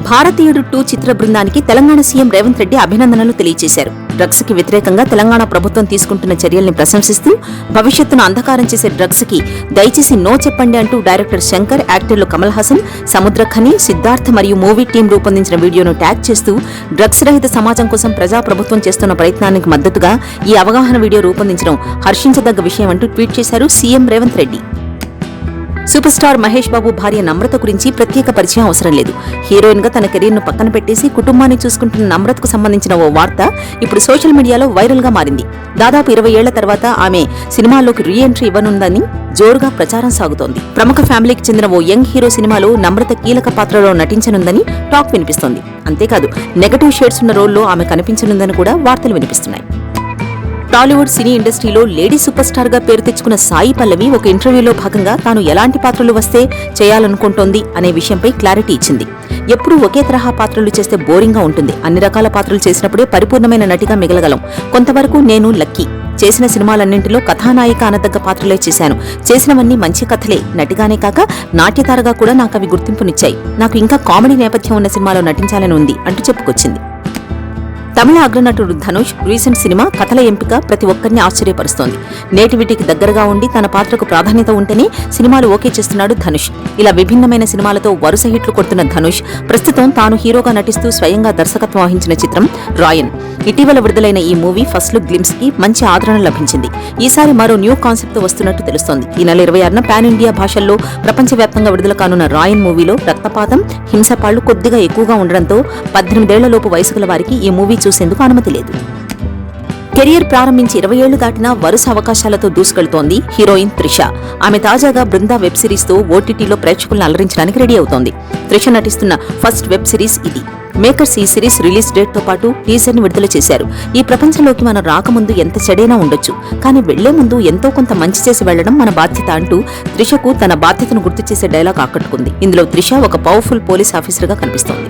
భారతీయుడు 2 చిత్ర బృందానికి తెలంగాణ సీఎం రేవంత్ రెడ్డి అభినందనలు తెలియజేశారు. డ్రగ్స్ కి వ్యతిరేకంగా తెలంగాణ ప్రభుత్వం తీసుకుంటున్న చర్యల్ని ప్రశంసిస్తూ భవిష్యత్తును అంధకారం చేసే డ్రగ్స్ కి దయచేసి నో చెప్పండి అంటూ డైరెక్టర్ శంకర్, యాక్టర్లు కమల్ హాసన్, సముద్రఖని, సిద్ధార్థ్ మరియు మూవీ టీం రూపొందించిన వీడియోను ట్యాగ్ చేస్తూ డ్రగ్స్ రహిత సమాజం కోసం ప్రజాప్రభుత్వం చేస్తున్న ప్రయత్నానికి మద్దతుగా ఈ అవగాహన వీడియో రూపొందించడం హర్షించదగ్గ విషయం అంటూ ట్వీట్ చేశారు CM Revanth Reddy. Super star Mahesh Babu భార్య నమ్రత గురించి ప్రత్యేక పరిచయం అవసరం లేదు. హీరోయిన్ గా తన కెరీర్ను పక్కన పెట్టేసి కుటుంబాన్ని చూసుకుంటున్న నమ్రతకు సంబంధించిన ఓ వార్త ఇప్పుడు సోషల్ మీడియాలో వైరల్ గా మారింది. దాదాపు 20 ఏళ్ల తర్వాత ఆమె సినిమాల్లోకి రీ ఎంట్రీ ఇవ్వనుందని జోరుగా ప్రచారం సాగుతోంది. ప్రముఖ ఫ్యామిలీకి చెందిన ఓ యంగ్ హీరో సినిమాలో నమ్రత కీలక పాత్రలో నటించనుందని టాక్ వినిపిస్తోంది. అంతేకాదు నెగటివ్ షేడ్స్ ఉన్న రోల్లో ఆమె కనిపించనుందని కూడా వార్తలు వినిపిస్తున్నాయి. టాలీవుడ్ సినీ ఇండస్ట్రీలో లేడీ సూపర్ స్టార్ గా పేరు తెచ్చుకున్న సాయి పల్లవి ఒక ఇంటర్వ్యూలో భాగంగా తాను ఎలాంటి పాత్రలు వస్తే చేయాలనుకుంటోంది అనే విషయంపై క్లారిటీ ఇచ్చింది. ఎప్పుడూ ఒకే తరహా పాత్రలు చేస్తే బోరింగ్ గా ఉంటుంది. అన్ని రకాల పాత్రలు చేసినప్పుడే పరిపూర్ణమైన నటిగా మిగలగలం. కొంతవరకు నేను లక్కీ. చేసిన సినిమాలన్నింటిలో కథానాయిక అనదగ్గ పాత్రలే చేశాను. చేసినవన్నీ మంచి కథలే. నటిగానే కాక నాట్యతారగా కూడా నాకు అవి గుర్తింపునిచ్చాయి. నాకు ఇంకా కామెడీ నేపథ్యం ఉన్న సినిమాలో నటించాలని ఉంది అంటూ చెప్పుకొచ్చింది. తమిళ అగ్రనటుడు ధనుష్ రీసెంట్ సినిమా కథల ఎంపిక ప్రతి ఒక్కరిని ఆశ్చర్యపరుస్తోంది. నేటివిటీకి దగ్గరగా ఉండి తన పాత్రకు ప్రాధాన్యత ఉంటేనే సినిమాలు ఓకే చేస్తున్నాడు ధనుష్. ఇలా విభిన్నమైన సినిమాలతో వరుస హిట్లు కొడుతున్న ధనుష్ ప్రస్తుతం తాను హీరోగా నటిస్తూ స్వయంగా దర్శకత్వం వహించిన చిత్రం రాయన్. ఇటీవల విడుదలైన ఈ మూవీ ఫస్ట్ లుక్ గ్లిమ్స్ కి మంచి ఆదరణ లభించింది. ఈసారి మరో న్యూ కాన్సెప్ట్ తో వస్తున్నట్టు తెలుస్తోంది. ఈ నెల 26న పాన్ ఇండియా భాషల్లో ప్రపంచవ్యాప్తంగా విడుదల కానున్న రాయన్ మూవీలో రక్తపాతం, హింసపాళ్లు కొద్దిగా ఎక్కువగా ఉండడంతో 18 ఏళ్లలోపు వయసు గల వారికి ఈ మూవీ చూసేందుకు అనుమతి లేదు. కెరియర్ ప్రారంభించి 20 ఏళ్లు దాటినా వరుస అవకాశాలతో దూసుకెళ్తోంది హీరోయిన్ త్రిష. ఆమె తాజాగా బృందా వెబ్ సిరీస్ తో ఓటీటీలో ప్రేక్షకులను అలరించడానికి రెడీ అవుతోంది. త్రిష నటిస్తున్న ఫస్ట్ వెబ్ సిరీస్ ఇది. మేకర్స్ ఈ సిరీస్ రిలీజ్ డేట్ తో పాటు టీజర్ ని విడుదల చేశారు. ఈ ప్రపంచంలోకి మనం రాకముందు ఎంత చెడైనా ఉండొచ్చు, కానీ వెళ్లే ముందు ఎంతో కొంత మంచి చేసి వెళ్లడం మన బాధ్యత అంటూ త్రిషకు తన బాధ్యతను గుర్తు చేసే డైలాగ్ ఆకట్టుకుంది. ఇందులో త్రిష ఒక పవర్ఫుల్ పోలీస్ ఆఫీసర్ గా కనిపిస్తోంది.